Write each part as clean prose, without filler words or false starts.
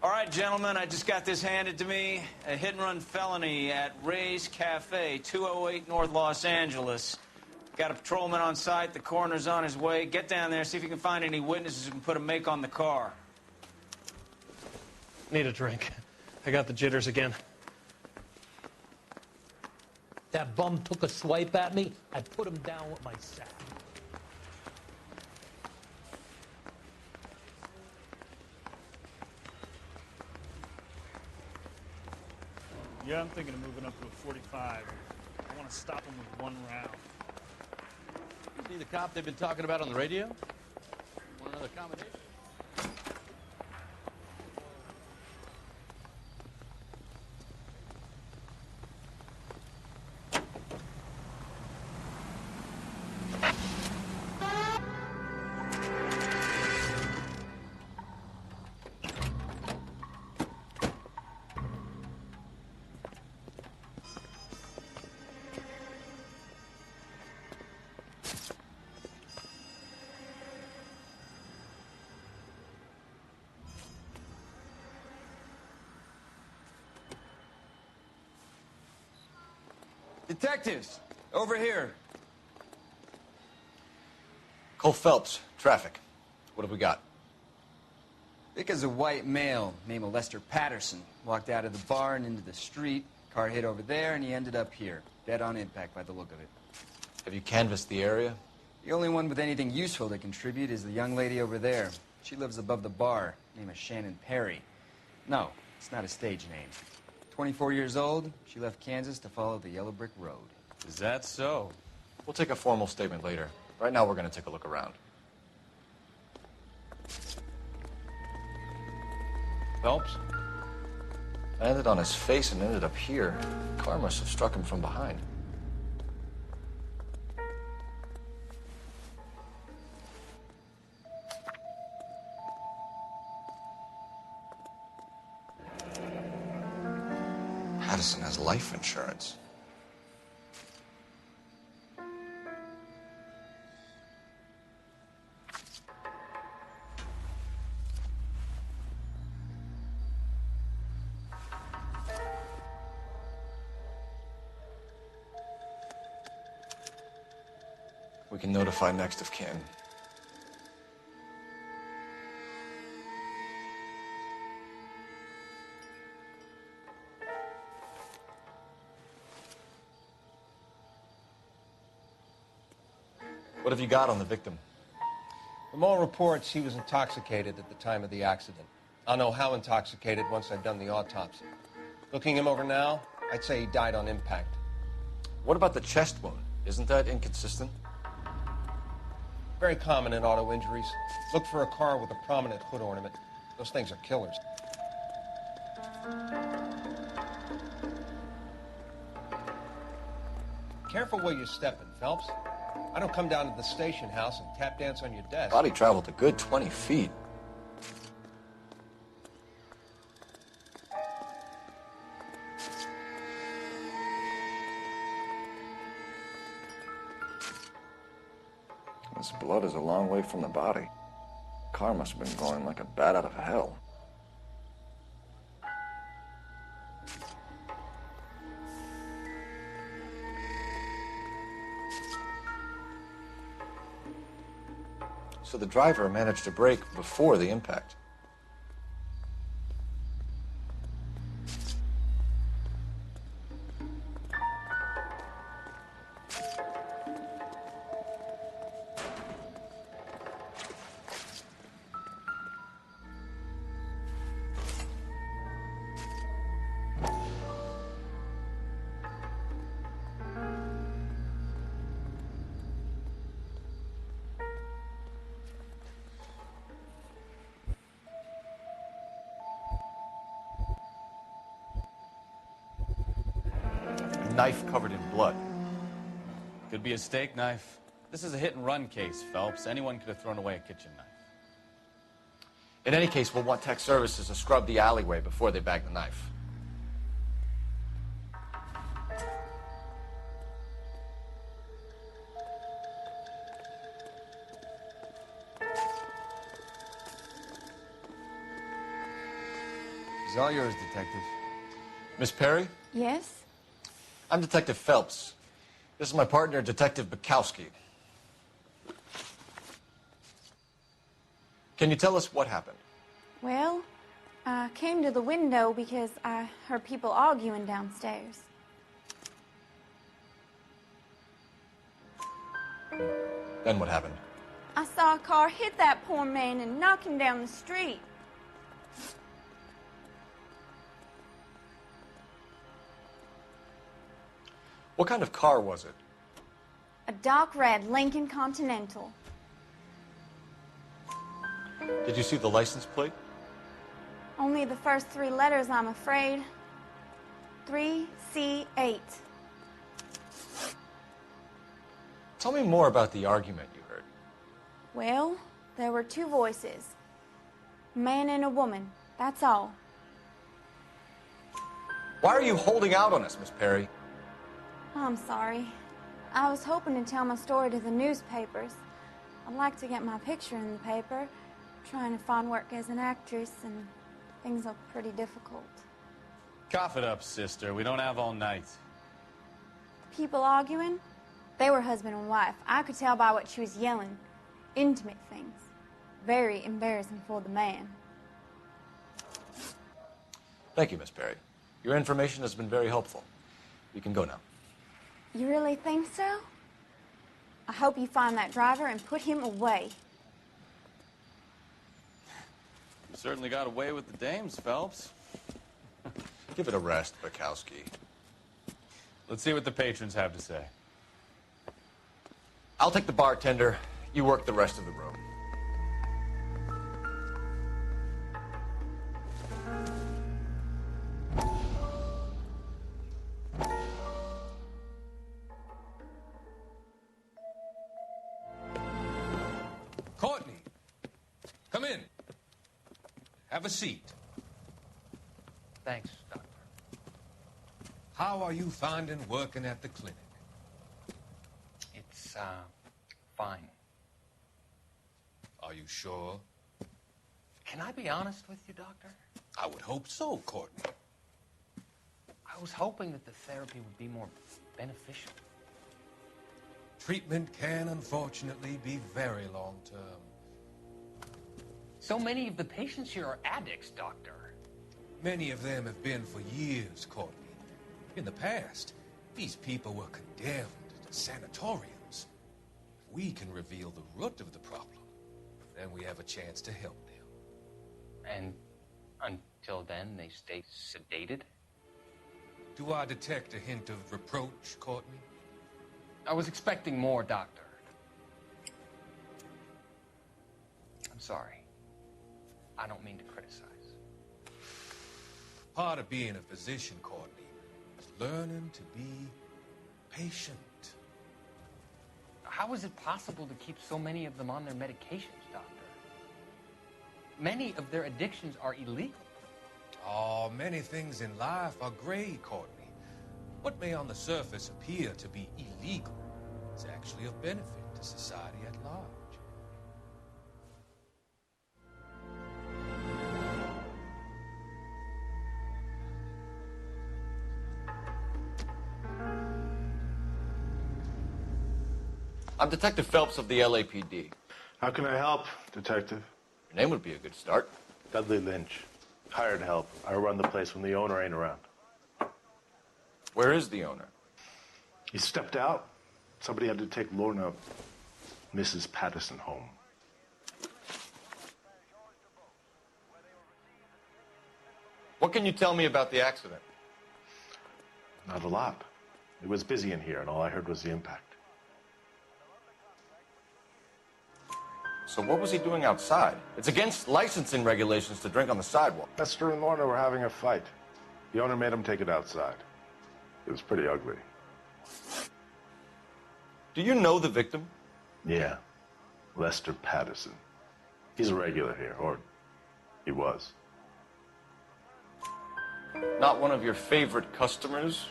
All right, gentlemen, I just got this handed to me. A hit-and-run felony at Ray's Cafe, 208 North Los Angeles. Got a patrolman on site. The coroner's on his way. Get down there, see if you can find any witnesses who can put a make on the car. Need a drink. I got the jitters again. That bum took a swipe at me. I put him down with my sack. Yeah, I'm thinking of moving up to a 45. I want to stop him with one round. You see the cop they've been talking about on the radio? Want another combination? Detectives, over here. Cole Phelps, traffic. What have we got? Because a white male named Lester Patterson walked out of the bar and into the street. Car hit over there, and he ended up here. Dead on impact by the look of it. Have you canvassed the area? The only one with anything useful to contribute is the young lady over there. She lives above the bar. Name is Shannon Perry. No, it's not a stage name. 24 years old, she left Kansas to follow the Yellow Brick Road. Is that so? We'll take a formal statement later. Right now, we're going to take a look around. Phelps? Landed on his face and ended up here. Car must have struck him from behind. Patterson has life insurance. We can notify next of kin. What have you got on the victim? From all reports, he was intoxicated at the time of the accident. I'll know how intoxicated once I've done the autopsy. Looking him over now, I'd say he died on impact. What about the chest wound? Isn't that inconsistent? Very common in auto injuries. Look for a car with a prominent hood ornament. Those things are killers. Careful where you're stepping, Phelps. I don't come down to the station house and tap dance on your desk. Body traveled a good 20 feet. This blood is a long way from the body. Car must have been going like a bat out of hell. So the driver managed to brake before the impact. Knife covered in blood. Could be a steak knife. This is a hit-and-run case, Phelps. Anyone could have thrown away a kitchen knife. In any case, we'll want tech services to scrub the alleyway before they bag the knife. He's all yours, Detective. Miss Perry? Yes? I'm Detective Phelps. This is my partner, Detective Bukowski. Can you tell us what happened? Well, I came to the window because I heard people arguing downstairs. Then what happened? I saw a car hit that poor man and knock him down the street. What kind of car was it? A dark red Lincoln Continental. Did you see the license plate? Only the first 3 letters, I'm afraid. 3C8. Tell me more about the argument you heard. Well, there were 2 voices. A man and a woman, that's all. Why are you holding out on us, Miss Perry? I'm sorry. I was hoping to tell my story to the newspapers. I'd like to get my picture in the paper. Trying to find work as an actress, and things are pretty difficult. Cough it up, sister. We don't have all night. People arguing? They were husband and wife. I could tell by what she was yelling. Intimate things. Very embarrassing for the man. Thank you, Miss Perry. Your information has been very helpful. You can go now. You really think so? I hope you find that driver and put him away. You certainly got away with the dames, Phelps. Give it a rest, Bukowski. Let's see what the patrons have to say. I'll take the bartender. You work the rest of the room. Courtney, come in. Have a seat. Thanks, Doctor. How are you finding working at the clinic? It's, fine. Are you sure? Can I be honest with you, Doctor? I would hope so, Courtney. I was hoping that the therapy would be more beneficial. Treatment can, unfortunately, be very long-term. So many of the patients here are addicts, Doctor. Many of them have been for years, Courtney. In the past, these people were condemned to sanatoriums. If we can reveal the root of the problem, then we have a chance to help them. And until then, they stay sedated? Do I detect a hint of reproach, Courtney? I was expecting more, Doctor. I'm sorry. I don't mean to criticize. Part of being a physician, Courtney, is learning to be patient. How is it possible to keep so many of them on their medications, Doctor? Many of their addictions are illegal. Oh, many things in life are gray, Courtney. What may on the surface appear to be illegal is actually of benefit to society at large. I'm Detective Phelps of the LAPD. How can I help, Detective? Your name would be a good start. Dudley Lynch. Hired help. I run the place when the owner ain't around. Where is the owner? He stepped out. Somebody had to take Lorna, Mrs. Patterson, home. What can you tell me about the accident? Not a lot. It was busy in here, and all I heard was the impact. So what was he doing outside? It's against licensing regulations to drink on the sidewalk. Lester and Lorna were having a fight. The owner made him take it outside. It was pretty ugly. Do you know the victim? Yeah. Lester Patterson. He's a regular here, or he was. Not one of your favorite customers?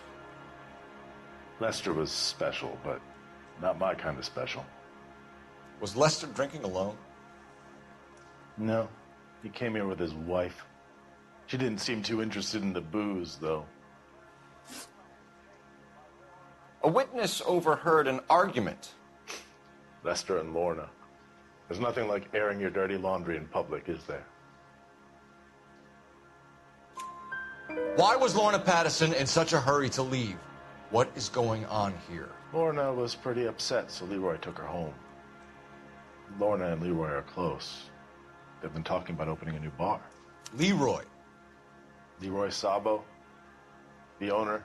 Lester was special, but not my kind of special. Was Lester drinking alone? No. He came here with his wife. She didn't seem too interested in the booze, though. A witness overheard an argument. Lester and Lorna. There's nothing like airing your dirty laundry in public, is there? Why was Lorna Patterson in such a hurry to leave? What is going on here? Lorna was pretty upset, so Leroy took her home. Lorna and Leroy are close. They've been talking about opening a new bar. Leroy. Leroy Sabo, the owner.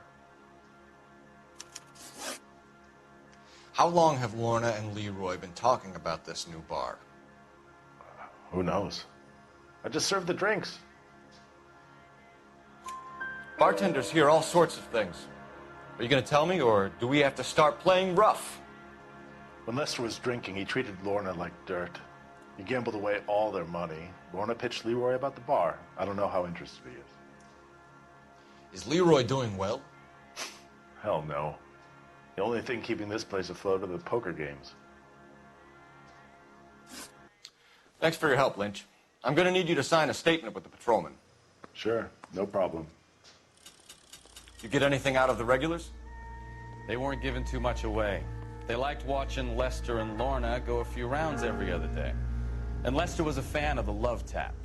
How long have Lorna and Leroy been talking about this new bar? Who knows? I just served the drinks. Bartenders hear all sorts of things. Are you going to tell me, or do we have to start playing rough? When Lester was drinking, he treated Lorna like dirt. He gambled away all their money. Lorna pitched Leroy about the bar. I don't know how interested he is. Is Leroy doing well? Hell no. The only thing keeping this place afloat are the poker games. Thanks for your help, Lynch. I'm going to need you to sign a statement with the patrolman. Sure, no problem. You get anything out of the regulars? They weren't giving too much away. They liked watching Lester and Lorna go a few rounds every other day. And Lester was a fan of the love tap.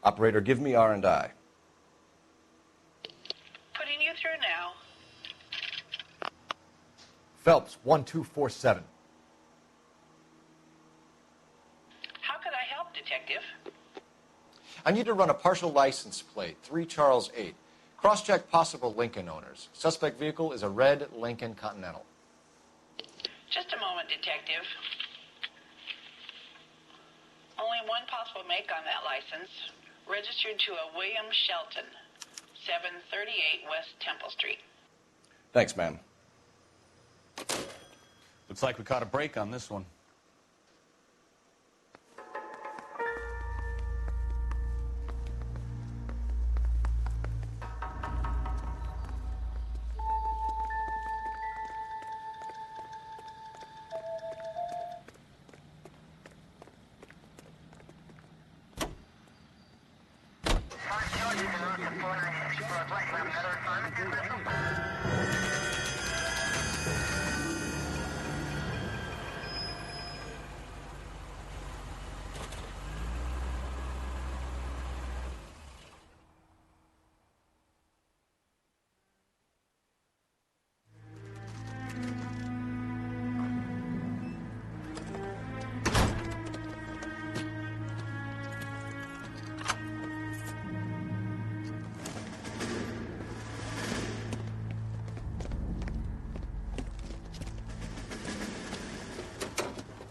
Operator, give me R&I. Putting you through now. Phelps, 1247. How could I help, Detective? I need to run a partial license plate, 3 Charles 8. Cross-check possible Lincoln owners. Suspect vehicle is a red Lincoln Continental. Just a moment, Detective. Only one possible make on that license. Registered to a William Shelton, 738 West Temple Street. Thanks, ma'am. Looks like we caught a break on this one.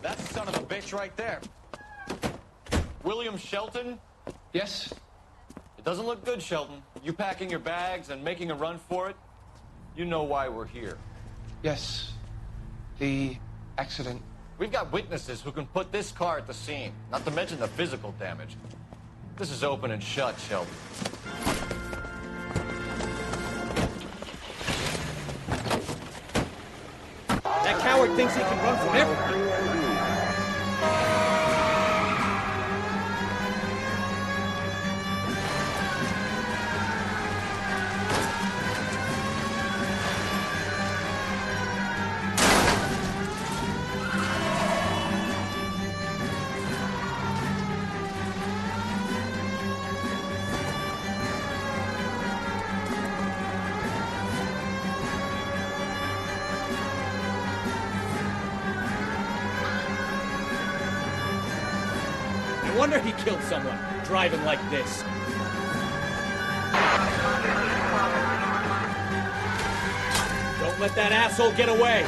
That's the son of a bitch right there. William Shelton? Yes? It doesn't look good, Shelton. You packing your bags and making a run for it? You know why we're here. Yes. The accident. We've got witnesses who can put this car at the scene, not to mention the physical damage. This is open and shut, Shelton. That coward thinks he can run from everything. No wonder he killed someone, driving like this. Don't let that asshole get away.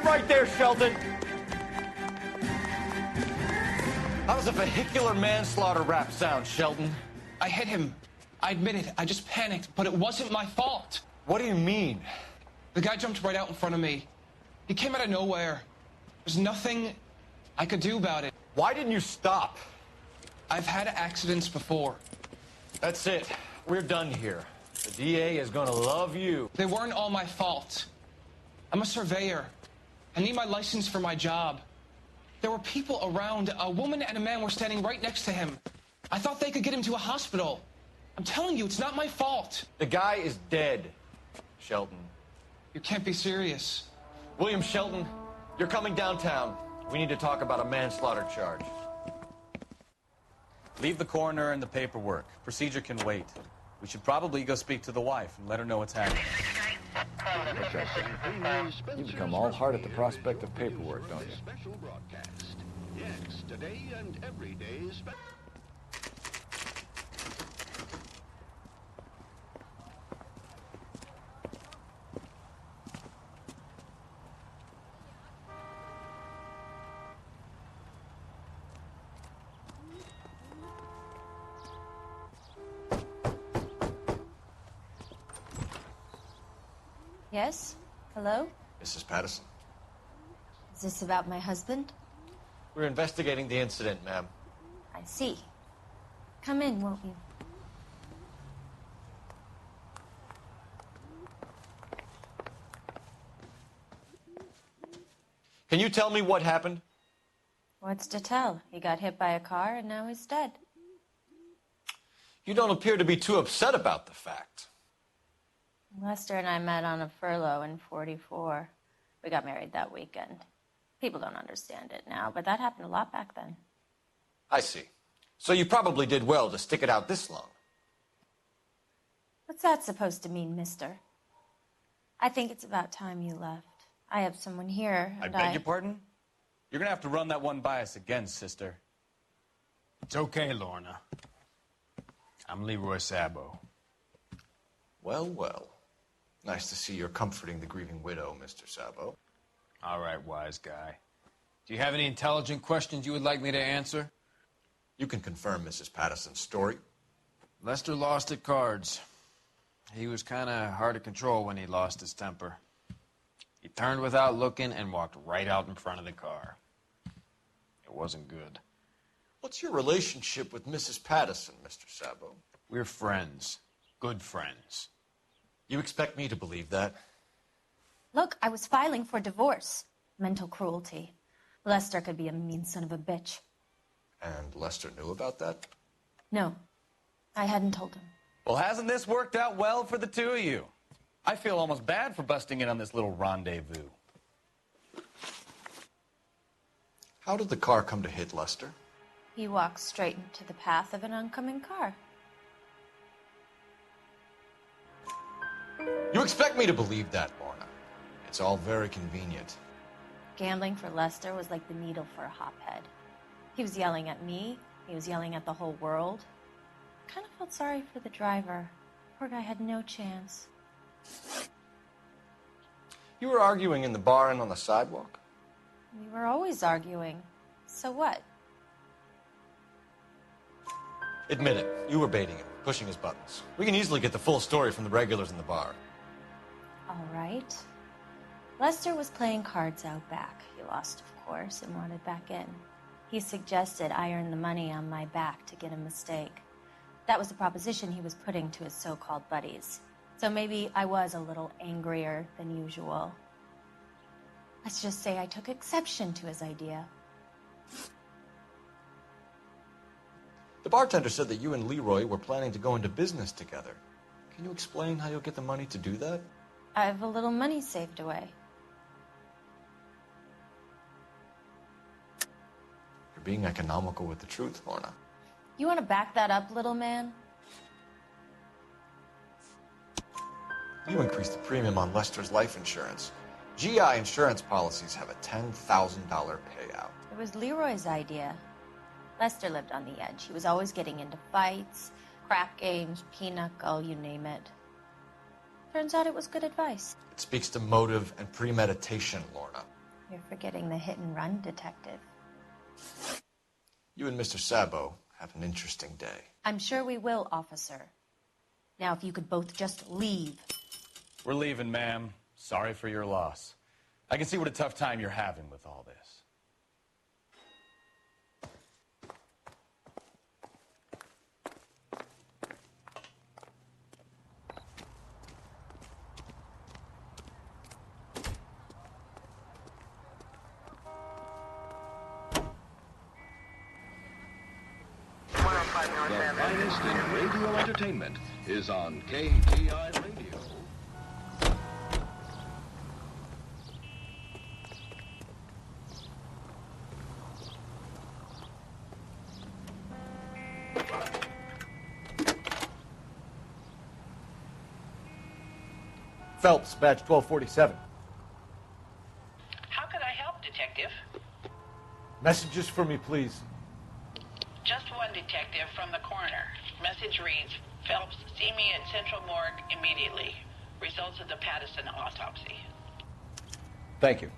right there, Shelton. How does a vehicular manslaughter rap sound, Shelton? I hit him. I admit it. I just panicked, but it wasn't my fault. What do you mean? The guy jumped right out in front of me. He came out of nowhere. There's nothing I could do about it. Why didn't you stop? I've had accidents before. That's it. We're done here. The DA is gonna love you. They weren't all my fault. I'm a surveyor. I need my license for my job. There were people around. A woman and a man were standing right next to him. I thought they could get him to a hospital. I'm telling you, it's not my fault. The guy is dead, Shelton. You can't be serious. William Shelton, you're coming downtown. We need to talk about a manslaughter charge. Leave the coroner and the paperwork. Procedure can wait. We should probably go speak to the wife and let her know what's happening. You become all heart at the prospect of paperwork, don't you? Special broadcast. Yes, today and every day. Yes? Hello? Mrs. Patterson. Is this about my husband? We're investigating the incident, ma'am. I see. Come in, won't you? Can you tell me what happened? What's to tell? He got hit by a car and now he's dead. You don't appear to be too upset about the fact. Lester and I met on a furlough in '44. We got married that weekend. People don't understand it now, but that happened a lot back then. I see. So you probably did well to stick it out this long. What's that supposed to mean, mister? I think it's about time you left. I have someone here, I and beg your pardon? You're gonna have to run that one by us again, sister. It's okay, Lorna. I'm Leroy Sabo. Well, well. Nice to see you're comforting the grieving widow, Mr. Sabo. All right, wise guy. Do you have any intelligent questions you would like me to answer? You can confirm Mrs. Patterson's story. Lester lost at cards. He was kind of hard to control when he lost his temper. He turned without looking and walked right out in front of the car. It wasn't good. What's your relationship with Mrs. Patterson, Mr. Sabo? We're friends. Good friends. You expect me to believe that? Look, I was filing for divorce. Mental cruelty. Lester could be a mean son of a bitch. And Lester knew about that? No, I hadn't told him. Well, hasn't this worked out well for the two of you? I feel almost bad for busting in on this little rendezvous. How did the car come to hit Lester? He walked straight into the path of an oncoming car. You expect me to believe that, Lorna. It's all very convenient. Gambling for Lester was like the needle for a hophead. He was yelling at me. He was yelling at the whole world. I kind of felt sorry for the driver. Poor guy had no chance. You were arguing in the bar and on the sidewalk? We were always arguing. So what? Admit it. You were baiting him, pushing his buttons. We can easily get the full story from the regulars in the bar. All right. Lester was playing cards out back. He lost, of course, and wanted back in. He suggested I earn the money on my back to get a mistake. That was the proposition he was putting to his so-called buddies. So maybe I was a little angrier than usual. Let's just say I took exception to his idea. The bartender said that you and Leroy were planning to go into business together. Can you explain how you'll get the money to do that? I have a little money saved away. You're being economical with the truth, Lorna. You want to back that up, little man? You increased the premium on Lester's life insurance. GI insurance policies have a $10,000 payout. It was Leroy's idea. Lester lived on the edge. He was always getting into fights, crap games, pinochle, you name it. Turns out it was good advice. It speaks to motive and premeditation, Lorna. You're forgetting the hit-and-run detective. You and Mr. Sabo have an interesting day. I'm sure we will, officer. Now, if you could both just leave. We're leaving, ma'am. Sorry for your loss. I can see what a tough time you're having with all this. The finest in radio entertainment is on KTI Radio. Phelps, badge 1247. How could I help, Detective? Messages for me, please. Just one detective from the coroner. Message reads, Phelps, see me at Central Morgue immediately. Results of the Patterson autopsy. Thank you.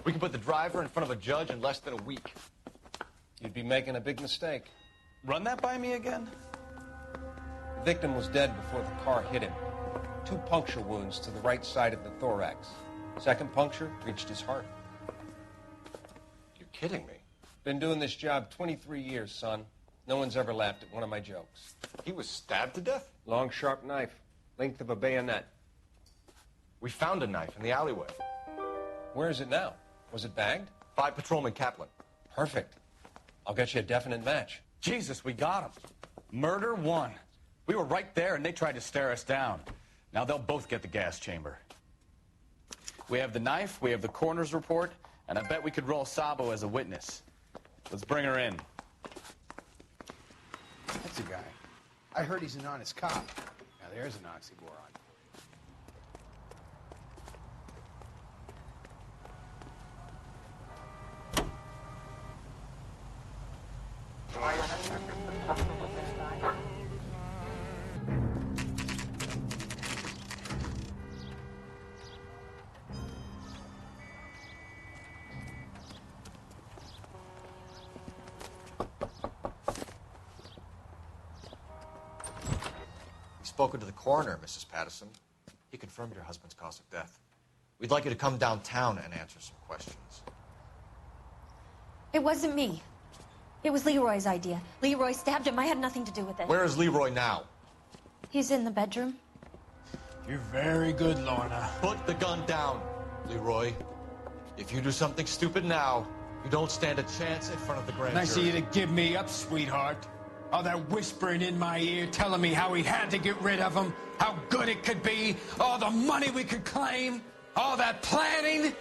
We can put the driver in front of a judge in less than a week. You'd be making a big mistake. Run that by me again? The victim was dead before the car hit him. 2 puncture wounds to the right side of the thorax. Second puncture reached his heart. You're kidding me. Been doing this job 23 years, son. No one's ever laughed at one of my jokes. He was stabbed to death? Long, sharp knife. Length of a bayonet. We found a knife in the alleyway. Where is it now? Was it bagged? 5 Patrolman Kaplan. Perfect. I'll get you a definite match. Jesus, we got him. Murder 1. We were right there and they tried to stare us down. Now they'll both get the gas chamber. We have the knife, we have the coroner's report, and I bet we could roll Sabo as a witness. Let's bring her in. That's a guy. I heard he's an honest cop. Now there's an oxymoron. Spoken to the coroner, Mrs. Patterson. He confirmed your husband's cause of death. We'd like you to come downtown and answer some questions. It wasn't me. It was Leroy's idea. Leroy stabbed him. I had nothing to do with it. Where is Leroy now? He's in the bedroom. You're very good, Lorna. Put the gun down, Leroy. If you do something stupid now, you don't stand a chance in front of the grand Nice of jury. you to give me up, sweetheart. All that whispering in my ear, telling me how we had to get rid of him, how good it could be, all the money we could claim, all that planning,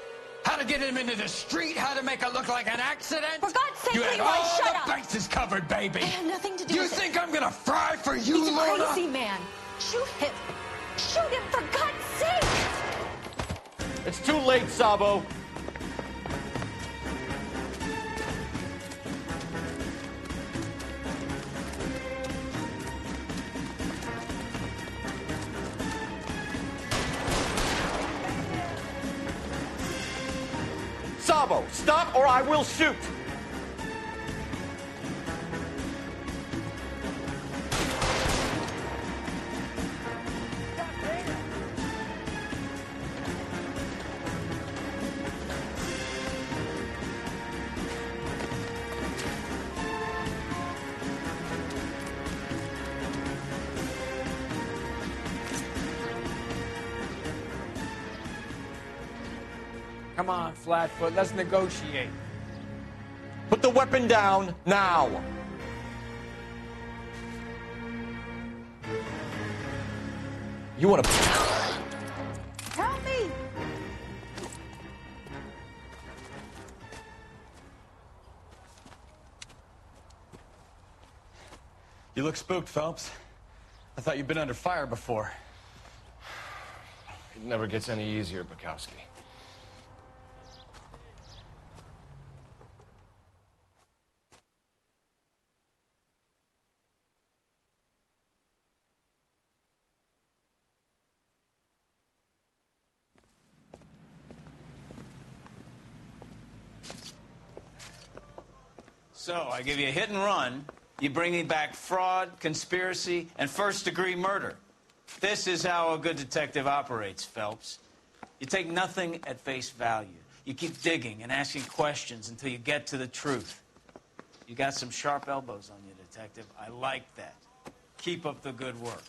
how to get him into the street, how to make it look like an accident. For God's sake, you had Leroy, all shut the up. bases covered, baby. I had nothing to do You with it. think I'm gonna fry for you, He's a Lorna? crazy man. Shoot him. Shoot him, for God's sake. It's too late, Sabo. Sabo, stop or I will shoot! Come on, Flatfoot, let's negotiate. Put the weapon down now! You want to... Help me! You look spooked, Phelps. I thought you'd been under fire before. It never gets any easier, Bukowski. So, I give you a hit and run. You bring me back fraud, conspiracy, and first-degree murder. This is how a good detective operates, Phelps. You take nothing at face value. You keep digging and asking questions until you get to the truth. You got some sharp elbows on you, detective. I like that. Keep up the good work.